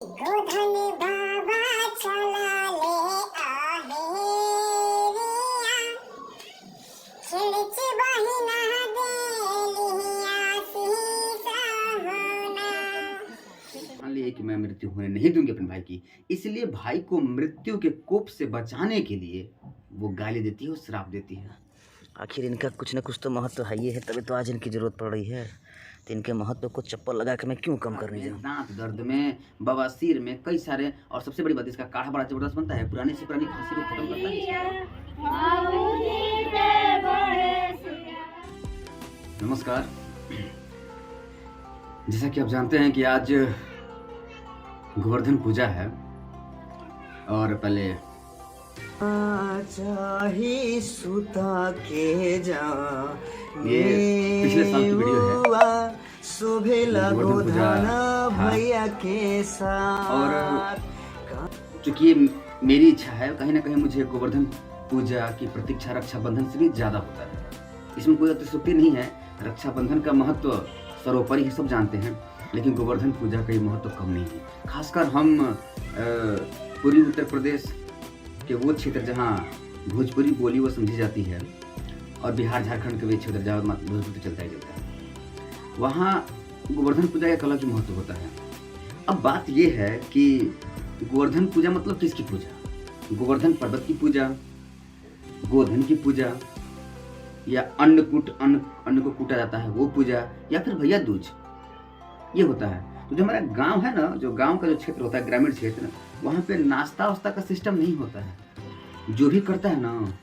गोधन बाबा चला ले आहेरिया खिलच बहिना देलिया सीसा होना। मान लिए कि मैं मृत्यु होने नहीं दूंगी अपने भाई की, इसलिए भाई को मृत्यु के कोप से बचाने के लिए वो गाली देती है और श्राप देती है। आखिर इनका कुछ न कुछ तो महत्व है ही है, तभी तो आज इनकी ज़रूरत पड़ रही है। तो इनके महत्व को चप्पल लगा के मैं क्यों कम करने जाऊँ। दांत दर्द में, बवासीर में, कई सारे, और सबसे बड़ी बात इसका काढ़ा बड़ा जबरदस्त बनता है, पुरानी से पुरानी खांसी को खत्म करता है। नमस्कार, जैसा कि आप जानते हैं कि आज गोवर्धन पूजा है और पहले चाही सुता के जा ये पिछले साल की वीडियो है। शोभेला गोधना भैया के साथ। और चूंकि मेरी इच्छा है, कहीं ना कहीं मुझे गोवर्धन पूजा की प्रतीक्षा रक्षाबंधन से भी ज्यादा होता है। इसमें कोई अतिशयोक्ति नहीं है। रक्षाबंधन का महत्व सर्वोपरि है, सब जानते हैं, लेकिन गोवर्धन पूजा का ये महत्व कम नहीं है। खासकर हम पूर्वी उत्तर प्रदेश के वो क्षेत्र जहाँ भोजपुरी बोली वो समझी जाती है, और बिहार झारखंड के भी क्षेत्र जहाँ भोजपुरी चलता ही चलता है, वहाँ गोवर्धन पूजा एक अलग ही महत्व होता है। अब बात ये है कि गोवर्धन पूजा मतलब किसकी पूजा? गोवर्धन पर्वत की पूजा, गोधन की पूजा, या अन्नकूट, अन्न को कूटा जाता है वो पूजा, या फिर भैया दूज ये होता है। तो जो हमारा गांव है ना, जो गांव का जो क्षेत्र होता है, ग्रामीण क्षेत्र, वहाँ पे नाश्ता वास्ता का सिस्टम नहीं होता है। जो भी करता है ना,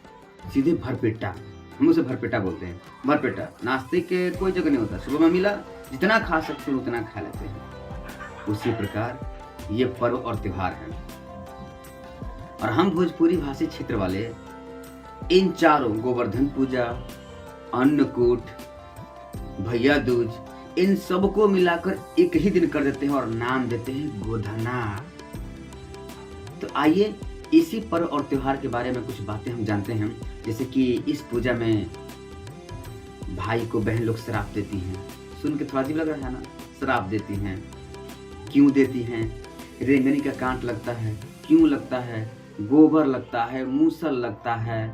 सीधे भरपेटा, हम उसे भरपेटा बोलते हैं। भरपेटा नाश्ते के कोई जगह नहीं होता। सुबह में मिला, जितना खा सकते हैं उतना खा लेते हैं। उसी प्रकार ये पर्व और त्योहार है, और हम भोजपुरी भाषी क्षेत्र वाले इन चारों, गोवर्धन पूजा, अन्नकूट, भैया दूज, इन सबको मिलाकर एक ही दिन कर देते हैं और नाम देते हैं गोधना। तो आइए इसी पर्व और त्योहार के बारे में कुछ बातें हम जानते हैं। जैसे कि इस पूजा में भाई को बहन लोग श्राप देती हैं। सुन के थोड़ा अजीब लग रहा है ना? श्राप देती हैं, क्यों देती हैं? रेंगनी का कांट लगता है, क्यों लगता है? गोबर लगता है, मूसल लगता है,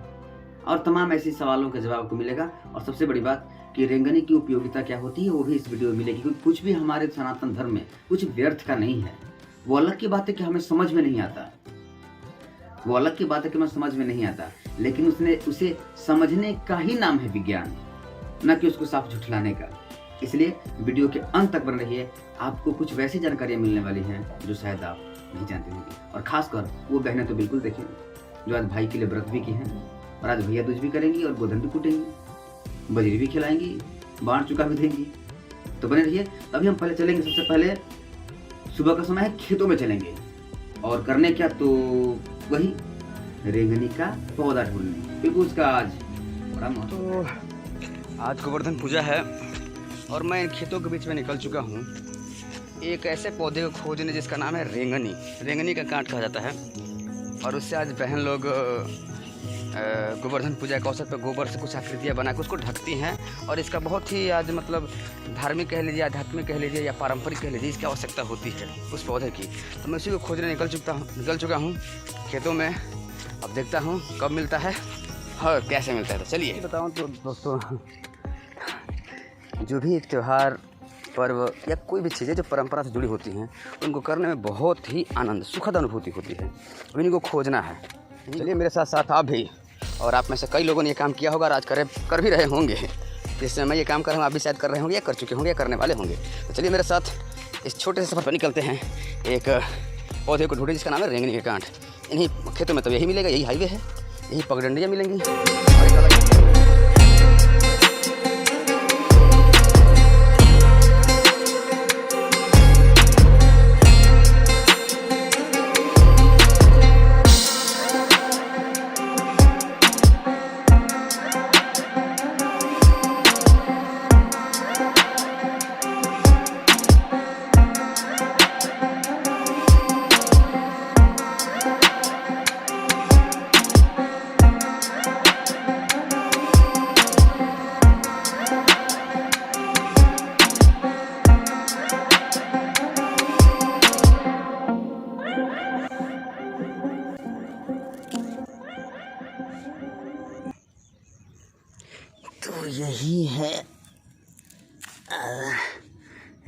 और तमाम ऐसे सवालों के जवाब को मिलेगा। और सबसे बड़ी बात कि रेंगनी की उपयोगिता क्या होती है वो भी इस वीडियो में मिलेगी, क्योंकि कुछ भी हमारे सनातन धर्म में कुछ व्यर्थ का नहीं है। वो अलग की बात है कि हमें समझ में नहीं आता, वो अलग की बात है कि हमें समझ में नहीं आता, लेकिन उसे समझने का ही नाम है विज्ञान, न कि उसको साफ झुठलाने का। इसलिए वीडियो के अंत तक बन रहिए, आपको कुछ वैसी जानकारियां मिलने वाली हैं जो शायद आप नहीं जानते होंगे। और खासकर वो बहनें तो बिल्कुल देखिए जो आज भाई के लिए व्रत भी की हैं, और आज भैया दूज भी करेंगी, और गोधन भी कूटेंगी, बजरी भी खिलाएंगी, बाण चुका भी देंगी। तो बने रहिए। अभी हम पहले चलेंगे, सबसे पहले सुबह का समय है, खेतों में चलेंगे, और करने क्या, तो वही रेंगनी का पौधा ढूंढने, क्योंकि उसका आज बड़ा महत्व। तो आज गोवर्धन पूजा है और मैं इन खेतों के बीच में निकल चुका हूँ एक ऐसे पौधे को खोजने जिसका नाम है रेंगनी। रेंगनी का कांट कहा जाता है, और उससे आज बहन लोग गोवर्धन पूजा के अवसर पर गोबर से कुछ आकृतियाँ बना के उसको ढकती हैं। और इसका बहुत ही आज मतलब धार्मिक कह लीजिए, आध्यात्मिक कह लीजिए, या पारंपरिक कह लीजिए, इसकी आवश्यकता होती है उस पौधे की। तो मैं उसी को खोजने निकल चुका हूँ खेतों में। अब देखता हूँ कब मिलता है और कैसे मिलता है। तो चलिए बताऊँ तो दोस्तों, जो भी त्यौहार, पर्व या कोई भी चीज़ें जो परंपरा से जुड़ी होती हैं, उनको करने में बहुत ही आनंद, सुखद अनुभूति होती है। अब इनको खोजना है। चलिए मेरे साथ साथ आप भी, और आप में से कई लोगों ने ये काम किया होगा और आज कर भी रहे होंगे। जिस समय मैं ये काम कर रहा हूँ आप भी शायद कर रहे होंगे, या कर चुके होंगे, या करने वाले होंगे। तो चलिए मेरे साथ इस छोटे से सफ़र पर निकलते हैं। एक पौधे को ढूंढे जिसका नाम है रेंगनी का कांट। इन्हीं खेतों में तो यही मिलेगा, यही हाईवे है, यही पगडंडियाँ मिलेंगी।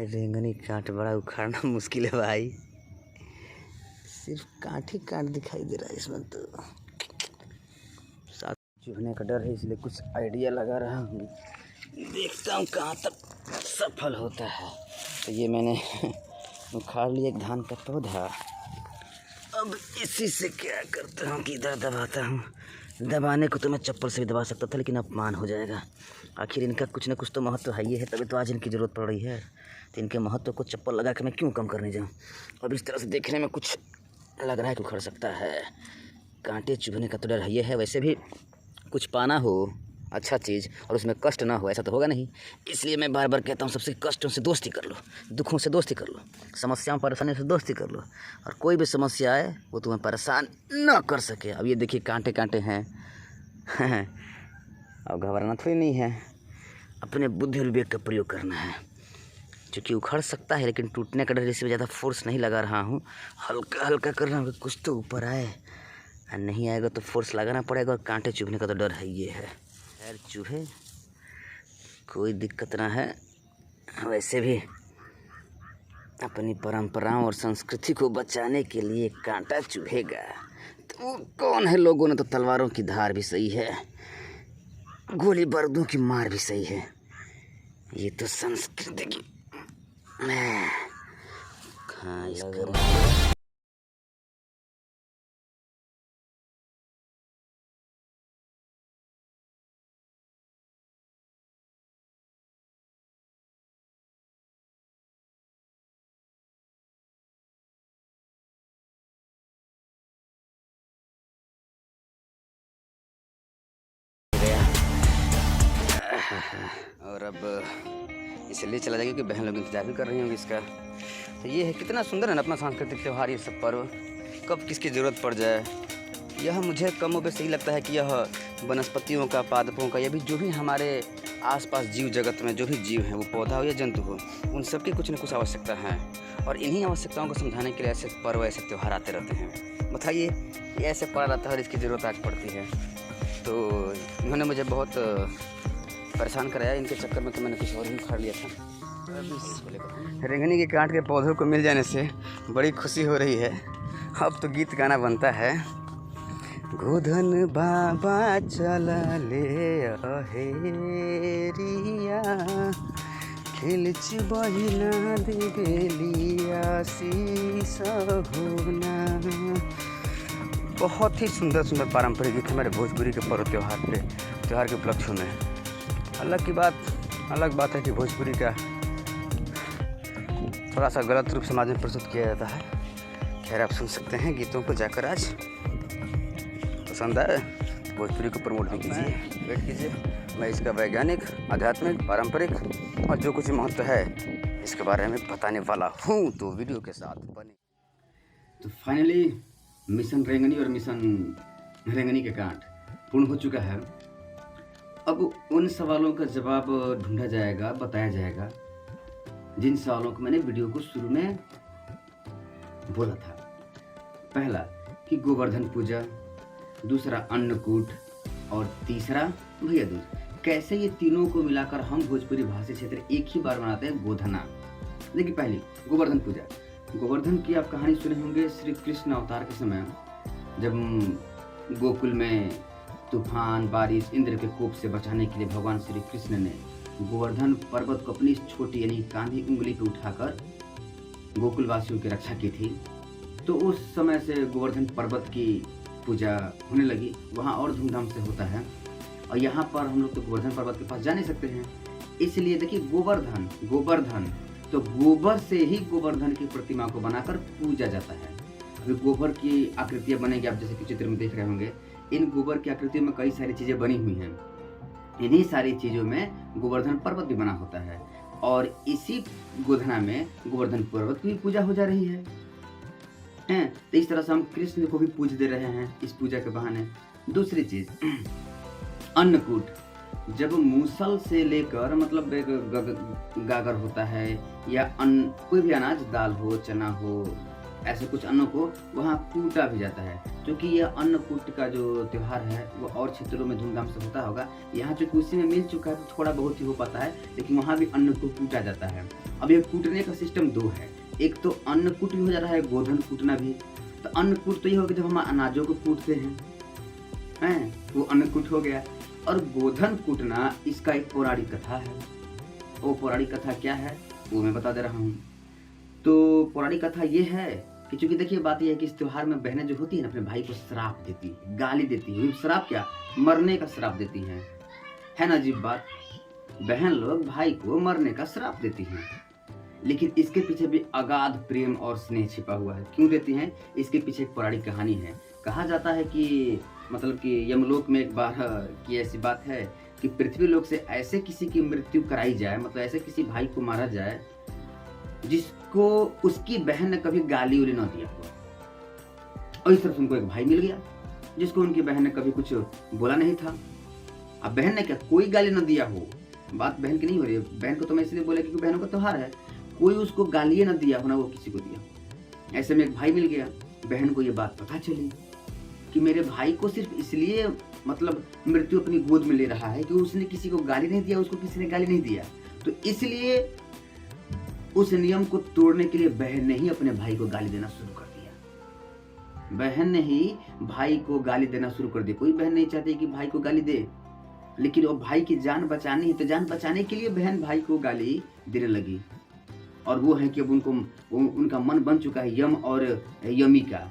रेंगनी कांट बड़ा उखाड़ना मुश्किल है भाई, सिर्फ कांट ही कांट दिखाई दे रहा है इसमें तो। साथ चुभने का डर है इसलिए कुछ आइडिया लगा रहा हूँ, देखता हूँ कहाँ तक सफल होता है। तो ये मैंने उखाड़ लिया एक धान का पौधा। अब इसी से क्या करता हूँ कि इधर दबाता हूँ। दबाने को तो मैं चप्पल से भी दबा सकता था लेकिन अपमान हो जाएगा। आखिर इनका कुछ ना कुछ तो महत्व है ही है, तभी तो आज इनकी ज़रूरत पड़ रही है। तो इनके महत्व को चप्पल लगा के मैं क्यों कम करने जाऊँ। अब इस तरह से देखने में कुछ लग रहा है कि उखड़ सकता है। कांटे चुभने का तो डर ये है, वैसे भी कुछ पाना हो अच्छा चीज़ और उसमें कष्ट ना हो ऐसा तो होगा नहीं। इसलिए मैं बार बार कहता हूँ सबसे कष्टों से दोस्ती कर लो, दुखों से दोस्ती कर लो, समस्याओं परेशानियों से दोस्ती कर लो, और कोई भी समस्या आए वो तुम्हें परेशान ना कर सके। अब ये देखिए कांटे कांटे हैं अब घबराना थोड़ी नहीं है, अपने बुद्धि और विवेक का प्रयोग करना है। क्योंकि उखड़ सकता है लेकिन टूटने का डर, इसमें ज़्यादा फोर्स नहीं लगा रहा हूँ, हल्का हल्का कर रहा हूँ कि कुछ तो ऊपर आए। और नहीं आएगा तो फोर्स लगाना पड़ेगा, और कांटे चुभने का तो डर है ये है। खैर चूहे कोई दिक्कत ना है, वैसे भी अपनी परंपराओं और संस्कृति को बचाने के लिए कांटा चुभेगा तो कौन है। लोगों ने तो तलवारों की धार भी सही है, गोली बारूदों की मार भी सही है, ये तो संस्कृति की हाँ इसका और अब इसलिए चला जाएगा कि बहन लोग इंतजार भी कर रही होंगी इसका। तो ये है कितना सुंदर है ना अपना सांस्कृतिक त्यौहार, ये सब पर्व कब किसकी ज़रूरत पड़ जाए। यह मुझे कम बेश सही लगता है कि यह वनस्पतियों का, पादपों का, या भी जो भी हमारे आसपास जीव जगत में जो भी जीव हैं, वो पौधा हो या जंतु हो, उन सब की कुछ न कुछ आवश्यकता है। और इन्हीं आवश्यकताओं को समझाने के लिए ऐसे पर्व, ऐसे त्यौहार आते रहते हैं। बताइए ये ऐसे पड़ा रहता है और इसकी ज़रूरत आज पड़ती है। तो इन्होंने मुझे बहुत परेशान कराया, इनके चक्कर में तो मैंने कुछ और ही उखाड़ लिया था। रेंगनी के कांट के पौधों को मिल जाने से बड़ी खुशी हो रही है। अब तो गीत गाना बनता है। गोधन बाबा चला ले अहेरिया, खिलच बहिना देलिया सीसहुना। बहुत ही सुंदर सुंदर पारंपरिक गीत हमारे भोजपुरी के पर्व त्यौहार के उपलक्ष्यों में। अलग बात है कि भोजपुरी का थोड़ा सा गलत रूप समाज में प्रस्तुत किया जाता है। खैर आप सुन सकते हैं गीतों को जाकर, आज पसंद आए भोजपुरी को प्रमोट भी कीजिए, वेट कीजिए। मैं इसका वैज्ञानिक, आध्यात्मिक, पारंपरिक और जो कुछ महत्व है इसके बारे में बताने वाला हूँ, तो वीडियो के साथ बने। तो फाइनली मिशन रेंगनी और मिशन रेंगनी के कांट पूर्ण हो चुका है। अब उन सवालों का जवाब ढूंढा जाएगा, बताया जाएगा, जिन सवालों को मैंने वीडियो को शुरू में बोला था। पहला कि गोवर्धन पूजा, दूसरा अन्नकूट और तीसरा भैया दूज। कैसे ये तीनों को मिलाकर हम भोजपुरी भाषी क्षेत्र एक ही बार मनाते हैं, गोधना। देखिए पहली गोवर्धन पूजा। गोवर्धन की आप कहानी सुने होंगे। श्री कृष्ण अवतार के समय जब गोकुल में तूफान, बारिश, इंद्र के कोप से बचाने के लिए भगवान श्री कृष्ण ने गोवर्धन पर्वत को अपनी छोटी यानी कांधी उंगली पे उठाकर गोकुल वासियों की रक्षा की थी। तो उस समय से गोवर्धन पर्वत की पूजा होने लगी। वहाँ और धूमधाम से होता है, और यहाँ पर हम लोग तो गोवर्धन पर्वत के पास जा नहीं सकते हैं। इसलिए देखिए गोवर्धन तो गोबर से ही गोवर्धन की प्रतिमा को बनाकर पूजा जाता है। अभी गोबर की आकृतियाँ बनेगी, आप जैसे कि चित्र में देख रहे होंगे। इन गोबर की आकृतियों में कई सारी चीज़ें बनी हुई हैं। इन्हीं सारी चीज़ों में गोवर्धन पर्वत भी बना होता है, और इसी गोधना में गोवर्धन पर्वत की भी पूजा हो जा रही है। तो इस तरह से हम कृष्ण को भी पूज दे रहे हैं इस पूजा के बहाने। दूसरी चीज़ अन्नकूट। जब मूसल से लेकर मतलब एक गागर होता है या कोई भी अनाज, दाल हो, चना हो, ऐसे कुछ अन्नों को वहाँ कूटा भी जाता है। क्योंकि यह अन्नकूट का जो त्यौहार है वो और क्षेत्रों में धूमधाम से होता होगा, यहाँ चूँकि उसी में मिल चुका है तो थोड़ा बहुत ही हो पाता है, लेकिन वहाँ भी अन्न को कूटा जाता है। अब यह कूटने का सिस्टम दो है, एक तो अन्नकूट भी हो जा रहा है, गोधन कूटना भी। तो अन्नकूट तो ये होगा जब हम अनाजों को कूटते हैं वो अन्नकूट हो गया। और गोधन कूटना इसका एक पौराणिक कथा है। वो पौराणिक कथा क्या है वो मैं बता दे रहा हूँ। तो पौराणिक कथा ये है कि चूंकि देखिए बात यह है कि इस त्योहार में बहनें जो होती है ना अपने भाई को श्राप देती है, गाली देती है। श्राप क्या, मरने का श्राप देती हैं, है ना अजीब बात। बहन लोग भाई को मरने का श्राप देती हैं, लेकिन इसके पीछे भी अगाध प्रेम और स्नेह छिपा हुआ है। क्यों देती हैं, इसके पीछे एक पौराणिक कहानी है। कहा जाता है कि मतलब कि यमलोक में एक बार की ऐसी बात है कि पृथ्वी लोक से ऐसे किसी की मृत्यु कराई जाए, मतलब ऐसे किसी भाई को मारा जाए जिसको उसकी बहन ने कभी गाली उली ना दिया हो। और इस तरफ उनको एक भाई मिल गया जिसको उनकी बहन ने कभी कुछ बोला नहीं था। अब बहन ने क्या, कोई गाली ना दिया हो, बात बहन की नहीं हो रही है, बहन को तो मैं इसलिए बोला क्योंकि बहनों का त्योहार है, कोई उसको गालियां ना दिया हो ना वो किसी को दिया। ऐसे में एक भाई मिल गया, बहन को ये बात पता चली कि मेरे भाई को सिर्फ इसलिए मतलब मृत्यु अपनी गोद में ले रहा है कि उसने किसी को गाली नहीं दिया, उसको किसी ने गाली नहीं दिया, तो इसलिए उस नियम को तोड़ने के लिए बहन ने ही अपने भाई को गाली देना शुरू कर दिया। बहन ने ही भाई को गाली देना शुरू कर दिया। कोई बहन नहीं चाहती कि भाई को गाली दे, लेकिन वो भाई की जान बचानी है तो जान बचाने के लिए बहन भाई को गाली देने लगी। और वो है कि अब उनका मन बन चुका है यम और यमी का,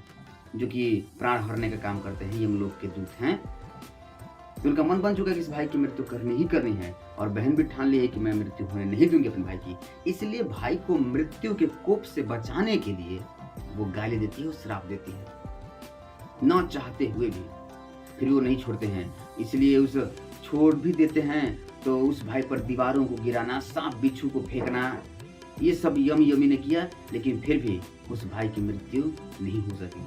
जो कि प्राण हरने का काम करते हैं, यमलोक के दूत हैं। तो उनका मन बन चुका है कि इस भाई की मृत्यु करनी ही करनी है, और बहन भी ठान ली है कि मैं मृत्यु होने नहीं दूंगी अपने भाई की। इसलिए भाई को मृत्यु के कोप से बचाने के लिए वो गाली देती है और श्राप देती है, न चाहते हुए भी। फिर वो नहीं छोड़ते हैं, इसलिए उस छोड़ भी देते हैं तो उस भाई पर दीवारों को गिराना, सांप बिच्छू को फेंकना, ये सब यमी ने किया, लेकिन फिर भी उस भाई की मृत्यु नहीं हो सकी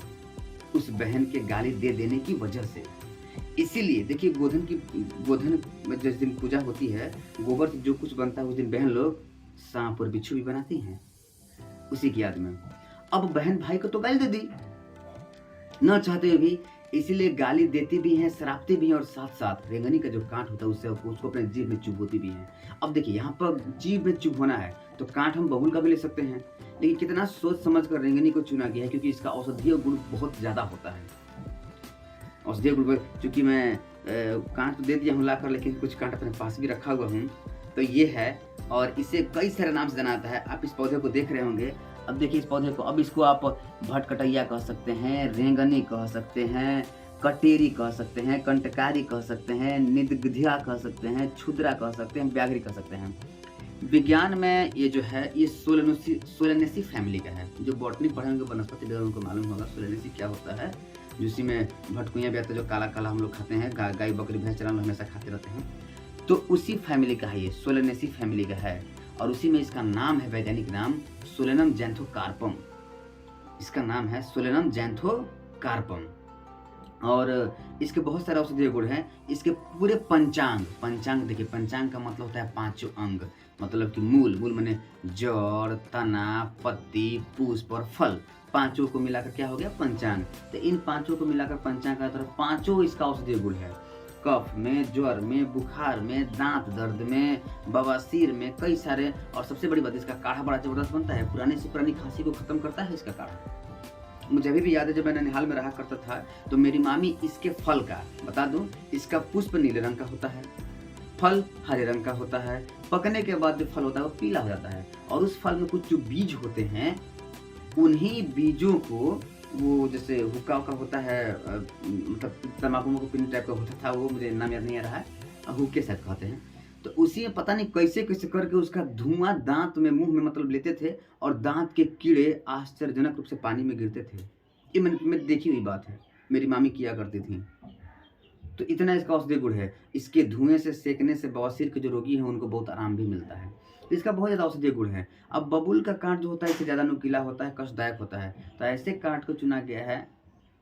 उस बहन के गाली दे देने की वजह से। इसीलिए देखिए गोधन में जिस दिन पूजा होती है, गोबर से जो कुछ बनता है उस दिन बहन लोग सांप और बिच्छू भी बनाती हैं उसी की याद में। अब बहन भाई को तो गाली दे दी न चाहते हुए भी, इसीलिए गाली देती भी हैं, शराबती भी हैं, और साथ साथ रेंगनी का जो कांट होता है उससे उसको अपने जीभ में चुभोती भी हैं। अब देखिए यहाँ पर जीभ में चुभ होना है तो कांट हम बबूल का भी ले सकते हैं, लेकिन कितना सोच समझ कर रेंगनी को चुना गया है क्योंकि इसका औषधीय गुण बहुत ज्यादा होता है। औषधीय गुण चूंकि मैं कांट तो दे दिया हूँ लाकर, लेकिन कुछ कांट अपने पास भी रखा हुआ हूँ, तो ये है। और इसे कई सारे नाम से जाना जाता है। आप इस पौधे को देख रहे होंगे। अब देखिए इस पौधे को, अब इसको आप भटकटैया कह सकते हैं, रेंगनी कह सकते हैं, कटेरी कह सकते हैं, कंटकारी कह सकते हैं, निदग्धिया कह सकते हैं, क्षुद्रा कह सकते हैं, व्याघ्री कह सकते हैं। विज्ञान में ये जो है ये सोलेनेसी फैमिली का है। जो बॉटनी पढ़े होंगे वनस्पति विज्ञान उनको मालूम होगा सोलेनेसी क्या होता है। जिसी में भटकुइयाँ भी आते हैं जो काला काला हम लोग खाते हैं, गाय बकरी भैंस चना हमेशा खाते रहते हैं, तो उसी फैमिली का है ये, सोलेनेसी फैमिली का है। और उसी में इसका नाम है, वैज्ञानिक नाम सोलेनम जैंथोकार्पम। इसका नाम है सोलेनम जैंथोकार्पम। और इसके बहुत सारे औषधीय गुण हैं। इसके पूरे पंचांग देखिए, पंचांग का मतलब होता है पांचों अंग, मतलब कि मूल माने जड़, तना, पत्ती, पुष्प और फल, पांचों को मिलाकर क्या हो गया पंचांग। तो इन पांचों को मिलाकर पंचांग का तरफ पांचों इसका औषधीय गुण है। कफ में, ज्वर में, बुखार में, दांत दर्द में, बवासीर में, कई सारे। और सबसे बड़ी बात, इसका काढ़ा बड़ा जबरदस्त बनता है, पुराने से पुरानी खांसी को खत्म करता है इसका काढ़ा। मुझे अभी भी याद है जब मैं ननिहाल में रहा करता था तो मेरी मामी इसके फल का बता दूं, इसका पुष्प नीले रंग का होता है, फल हरे रंग का होता है, पकने के बाद जो फल होता है वो पीला हो जाता है, और उस फल में कुछ जो बीज होते हैं उन्हीं बीजों को वो जैसे हुक्का होता है, मतलब तम्बाकू को पीने टाइप का होता था, वो मुझे नाम याद नहीं आ रहा है, हुक्के शायद कहते हैं। तो उसी में पता नहीं कैसे कैसे करके उसका धुआं दांत में, मुंह में मतलब लेते थे, और दांत के कीड़े आश्चर्यजनक रूप से पानी में गिरते थे। ये मैंने देखी हुई बात है, मेरी मामी किया करती थी। तो इतना इसका औषधीय गुण है। इसके धुएं से सेकने से बवासीर के जो रोगी हैं उनको बहुत आराम भी मिलता है। इसका बहुत ज़्यादा औषधीय गुण है। अब बबूल का कांट जो होता है इससे ज़्यादा नुकीला होता है, कष्टदायक होता है, तो ऐसे कांट को चुना गया है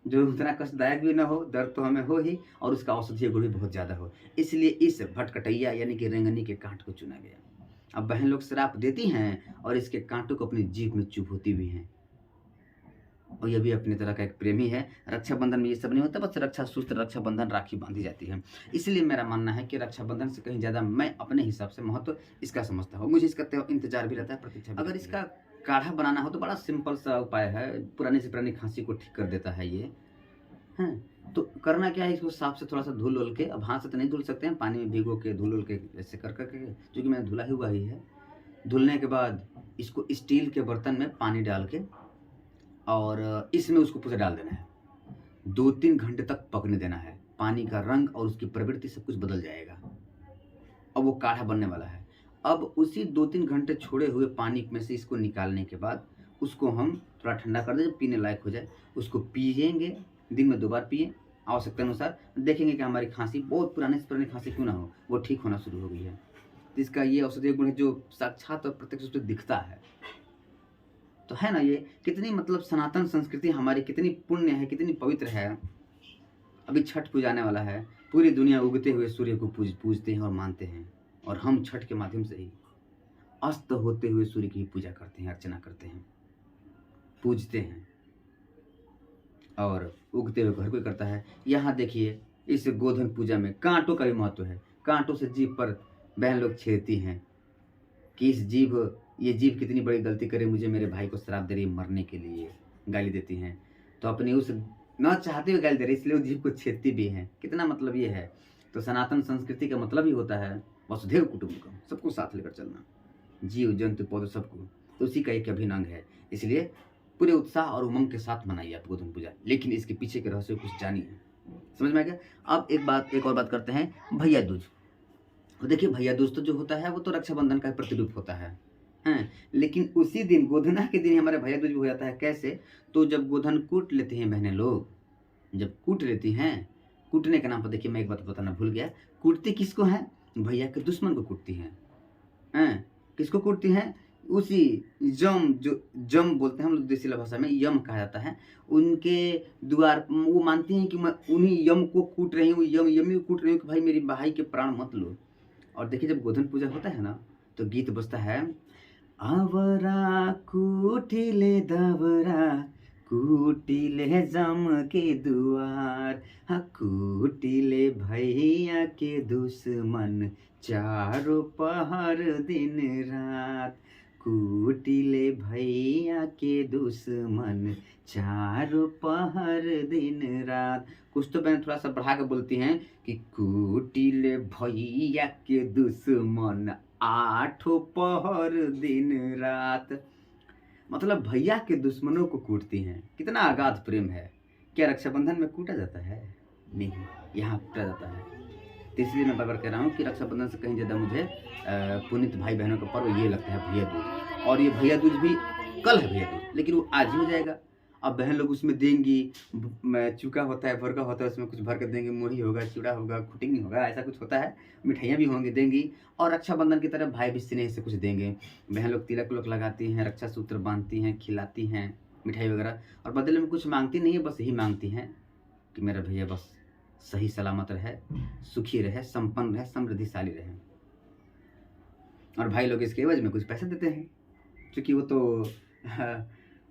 जो उतना कष्टदायक भी ना हो, दर्द तो हमें हो ही, और उसका औषधीय गुण भी बहुत ज़्यादा हो, इसलिए इस भटकटैया यानी कि रेंगनी के कांट को चुना गया। अब बहन लोग श्राप देती हैं और इसके कांटों को अपनी जीभ में चुभोती भी हैं। और ये भी अपनी तरह का एक प्रेमी है। रक्षाबंधन में ये सब नहीं होता, बस रक्षा सूत्र, रक्षाबंधन, राखी बांधी जाती है। इसलिए मेरा मानना है कि रक्षाबंधन से कहीं ज़्यादा मैं अपने हिसाब से महत्व इसका समझता हूँ। मुझे इसका इंतजार भी रहता है, प्रतीक्षा भी। अगर इसका काढ़ा बनाना हो तो बड़ा सिंपल सा उपाय है, पुरानी से पुरानी खांसी को ठीक कर देता है ये। हैं तो करना क्या है, इसको साफ से थोड़ा सा धुल उल के, अब हाथ से तो नहीं धुल सकते हैं, पानी में भिगो के धुल उल के ऐसे कर करके, जो कि मैंने धुला हुआ ही है। धुलने के बाद इसको स्टील के बर्तन में पानी डाल के और इसमें उसको पूरा डाल देना है। 2-3 घंटे तक पकने देना है। पानी का रंग और उसकी प्रवृत्ति सब कुछ बदल जाएगा। अब वो काढ़ा बनने वाला है। अब उसी 2-3 घंटे छोड़े हुए पानी में से इसको निकालने के बाद उसको हम थोड़ा ठंडा कर दें, जब पीने लायक हो जाए उसको पिएंगे। दिन में 2 बार पिए आवश्यकता अनुसार। देखेंगे कि हमारी खांसी, बहुत पुराने से पुरानी खांसी क्यों ना हो, वो ठीक होना शुरू हो गई है। तो इसका ये औषधीय गुण है जो साक्षात और प्रत्यक्ष रूप से दिखता है। तो है ना, ये कितनी मतलब सनातन संस्कृति हमारी कितनी पुण्य है, कितनी पवित्र है। अभी छठ पूजा आने वाला है, पूरी दुनिया उगते हुए सूर्य को पूजते हैं और मानते हैं, और हम छठ के माध्यम से ही अस्त होते हुए सूर्य की पूजा करते हैं, अर्चना करते हैं, पूजते हैं। और उगते हुए घर कोई करता है। यहाँ देखिए इस गोधन पूजा में कांटों का भी महत्व है। कांटों से जीभ पर बहन लोग छेड़ती हैं कि ये जीभ कितनी बड़ी गलती करे, मुझे मेरे भाई को श्राप दे रही मरने के लिए, गाली देती हैं। तो अपनी उस न चाहते हुए गाली दे रही, इसलिए वो जीभ को छेदती भी हैं। कितना मतलब ये है। तो सनातन संस्कृति का मतलब ही होता है वसुधैव कुटुंबकम, सबको साथ लेकर चलना, जीव जंतु पौधे सबको। तो उसी का एक अभिन्न अंग है। इसलिए पूरे उत्साह और उमंग के साथ मनाइए आप गोधन पूजा, लेकिन इसके पीछे के रहस्य कुछ जानिए। समझ में आ गया। अब एक और बात करते हैं, भैया दूज। तो देखिए भैया दूज तो जो होता है वो तो रक्षाबंधन का प्रतिरूप होता है, हैं। लेकिन उसी दिन गोधना के दिन हमारे भैया दूज भी हो जाता है। कैसे? तो जब गोधन कूट लेती हैं बहनें लोग, जब कूट लेती हैं, कूटने के नाम पर देखिए मैं एक बात बताना भूल गया, कूटती किसको हैं? भैया के दुश्मन को कूटती हैं। किसको कूटती हैं? उसी यम, जो यम बोलते हैं हम लोग देसी भाषा में, यम कहा जाता है, उनके द्वार। वो मानती हैं कि मैं उन्हीं यम को कूट रही हूँ, यमी को कूट रही हूँ कि भाई मेरी भाई के प्राण मत लो। और देखिए जब गोधन पूजा होता है ना, तो गीत बजता है, आवरा कूटिले दावरा कूटिले जम के दुआर, हाँ कूटिले भैया के दुश्मन चारों पहर दिन रात, कूटिले भैया के दुश्मन चारों पहर दिन रात। कुछ तो बहन थोड़ा सा बढ़ा के बोलती हैं कि कूटिले भैया के दुश्मन 8 पहर दिन रात। मतलब भैया के दुश्मनों को कूटती हैं। कितना अगाध प्रेम है। क्या रक्षाबंधन में कूटा जाता है? नहीं, यहाँ कूटा जाता है। तो इसलिए मैं बार कह रहा हूँ कि रक्षाबंधन से कहीं ज़्यादा मुझे पुनीत भाई बहनों का पर्व ये लगता है भैया दूज। और ये भैया दूज भी कल है भैया दूज, लेकिन वो आज ही हो जाएगा। अब बहन लोग उसमें देंगी, चूका होता है, भरका होता है, उसमें कुछ भर कर देंगे, मुरही होगा, चूड़ा होगा, खुटिंग होगा, ऐसा कुछ होता है, मिठाइयाँ भी होंगी, देंगी। और रक्षाबंधन की तरह भाई भी स्नेह से कुछ देंगे। बहन लोग तिलक उलक लगाती हैं, रक्षा सूत्र बांधती हैं, खिलाती हैं मिठाई वगैरह, और बदले में कुछ मांगती नहीं है, बस यही मांगती हैं कि मेरा भैया बस सही सलामत रहे, सुखी रहे, संपन्न रहे, समृद्धिशाली रहे। और भाई लोग इसके एवज में कुछ पैसे देते हैं, क्योंकि वो तो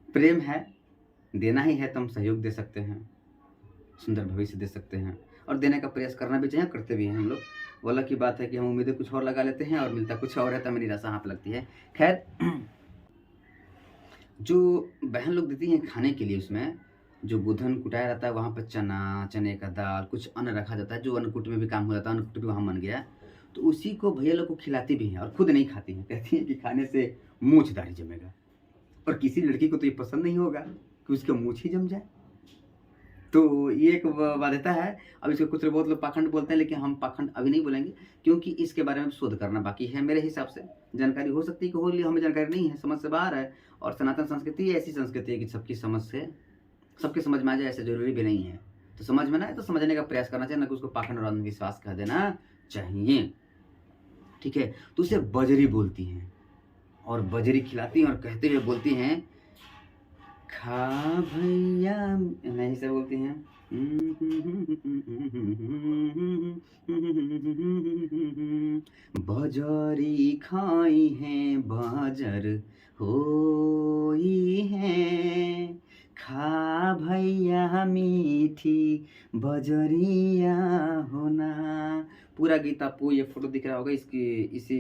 प्रेम है, देना ही है तो हम सहयोग दे सकते हैं, सुंदर भविष्य दे सकते हैं, और देने का प्रयास करना भी चाहिए, करते भी हैं हम लोग। वो अलग की बात है कि हम उम्मीदें कुछ और लगा लेते हैं और मिलता कुछ और रहता है, मेरी निराशा हाथ लगती है। खैर, जो बहन लोग देती हैं खाने के लिए, उसमें जो गोधन कुटाया रहता है वहाँ पर चना, चने का दाल, कुछ अन्न रखा जाता है, जो अन्नकूट में भी काम हो जाता है, अन्नकूट भी वहाँ बन गया, तो उसी को भैया लोग को खिलाती भी हैं और खुद नहीं खाती हैं। कहती हैं कि खाने से मूंछ दाढ़ी जमेगा, और किसी लड़की को तो ये पसंद नहीं होगा कि उसका मूंछ ही जम जाए। तो ये एक बाध्यता है। अब इसको कुछ बहुत लोग पाखंड बोलते हैं, लेकिन हम पाखंड अभी नहीं बोलेंगे, क्योंकि इसके बारे में शोध करना बाकी है। मेरे हिसाब से जानकारी हो सकती है कि हो ली, हमें जानकारी नहीं है, समझ से बाहर है। और सनातन संस्कृति ऐसी संस्कृति है कि सबकी समझ से सबके समझ में आ जाए, ऐसा जरूरी भी नहीं है। तो समझ में ना है तो समझने का प्रयास करना चाहिए, ना कि उसको पाखंड और अंधविश्वास कह देना चाहिए। ठीक है, तो उसे बजरी बोलती हैं, और बजरी खिलाती हैं और कहते हुए बोलती हैं, खा भैया, नहीं से बोलती हैं, बजरी खाई हैं, बाजर होई है, खा भैया मीठी बजरिया होना। पूरा गीत आपको ये फोटो दिख रहा होगा, इसकी इसी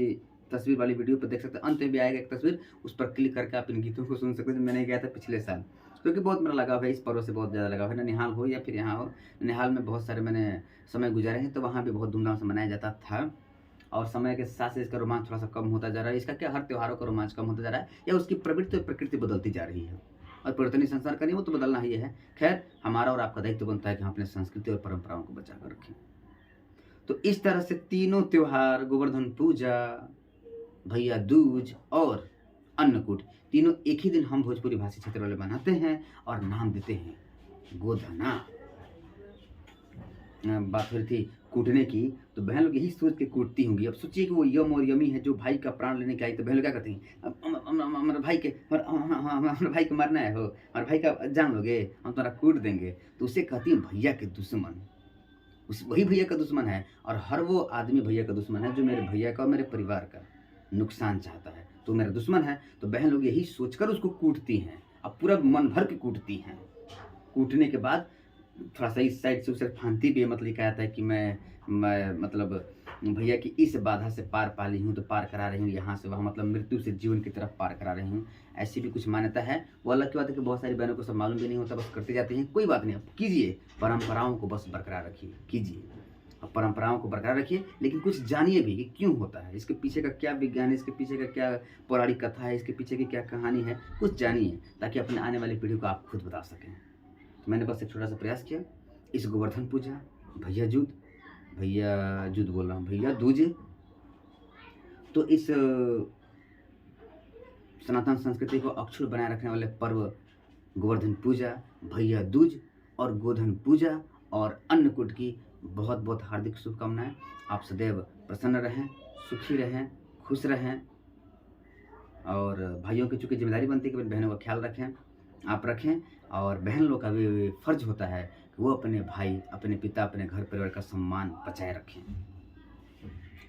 तस्वीर वाली वीडियो पर देख सकते हैं। अंत में भी आएगा एक तस्वीर, उस पर क्लिक करके आप इन गीतों को सुन सकते हैं। मैंने गया था पिछले साल, क्योंकि बहुत मेरा लगाव है इस पर्व से, बहुत ज़्यादा लगाव है। ननिहाल हो या फिर यहाँ हो, ननिहाल में बहुत सारे मैंने समय गुजारे हैं, तो वहाँ भी बहुत धूमधाम से मनाया जाता था। और समय के साथ से इसका रोमांच थोड़ा सा कम होता जा रहा है। इसका क्या, हर त्योहारों का रोमांच कम होता जा रहा है, या उसकी प्रवृत्ति और प्रकृति बदलती जा रही है। और परिवर्तनीय संसार का नहीं, वो तो बदलना ही है। खैर, हमारा और आपका दायित्व बनता है कि हम अपने संस्कृति और परंपराओं को बचा कर रखें। तो इस तरह से तीनों त्योहार, गोवर्धन पूजा, भैया दूज और अन्नकूट, तीनों एक ही दिन हम भोजपुरी भाषी क्षेत्र वाले मनाते हैं और नाम देते हैं गोधना। बात हो रही थी कूटने की, तो बहन लोग यही सोच के कूटती होंगी। अब सोचिए कि वो यम और यमी है जो भाई का प्राण लेने के आई, तो बहन लोग क्या करती हैं, हमारे भाई के मरना है, हो हमारे भाई का जान लोगे, हम तुम्हारा कूट देंगे। तो उसे कहती है भैया के दुश्मन, वही भैया का दुश्मन है। और हर वो आदमी भैया का दुश्मन है जो मेरे भैया का और मेरे परिवार का नुकसान चाहता है, तो मेरा दुश्मन है। तो बहन लोग यही सोचकर उसको कूटती हैं, अब पूरा मन भर के कूटती हैं। कूटने के बाद थोड़ा सा इस साइड से उसे फांती भी है, मतलब ये कहता है कि मैं मतलब भैया की इस बाधा से पार पा ली हूँ, तो पार करा रही हूँ यहाँ से वहाँ, मतलब मृत्यु से जीवन की तरफ पार करा रही हूँ। ऐसी भी कुछ मान्यता है। वो अलग की बात है कि बहुत सारी बहनों को सब मालूम भी नहीं होता, बस करते जाते हैं। कोई बात नहीं, आप कीजिए, परंपराओं को बस बरकरार रखिए, कीजिए, अब परंपराओं को बरकरार रखिए, लेकिन कुछ जानिए भी कि क्यों होता है, इसके पीछे का क्या विज्ञान है, इसके पीछे का क्या पौराणिक कथा है, इसके पीछे की क्या कहानी है, कुछ जानिए, ताकि अपने आने वाली पीढ़ी को आप खुद बता सकें। तो मैंने बस एक छोटा सा प्रयास किया। इस गोवर्धन पूजा, भैया दूज बोल रहा हूँ, भैया दूज, तो इस सनातन संस्कृति को अक्षुण्ण बनाए रखने वाले पर्व गोवर्धन पूजा, भैया दूज और गोधन पूजा और अन्नकूट की बहुत बहुत हार्दिक शुभकामनाएं। आप सदैव प्रसन्न रहें, सुखी रहें, खुश रहें। और भाइयों की चूँकि जिम्मेदारी बनती है कि बहनों का ख्याल रखें, आप रखें। और बहन लोग का भी फर्ज होता है कि वो अपने भाई, अपने पिता, अपने घर परिवार का सम्मान बचाए रखें।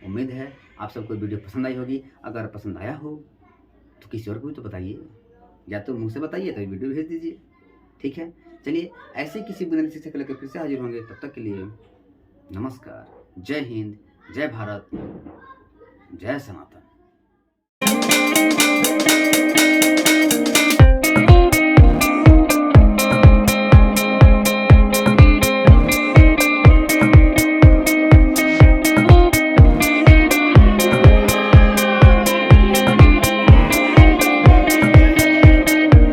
उम्मीद है आप सबको वीडियो पसंद आई होगी। अगर पसंद आया हो तो किसी और को भी तो बताइए, या तो मुँह से बताइए तो वीडियो भेज दीजिए, ठीक है। चलिए, ऐसे किसी बुनियादी शिक्षा को लेकर फिर से हाजिर होंगे। तब तक के लिए नमस्कार, जय हिंद, जय भारत, जय सनातन।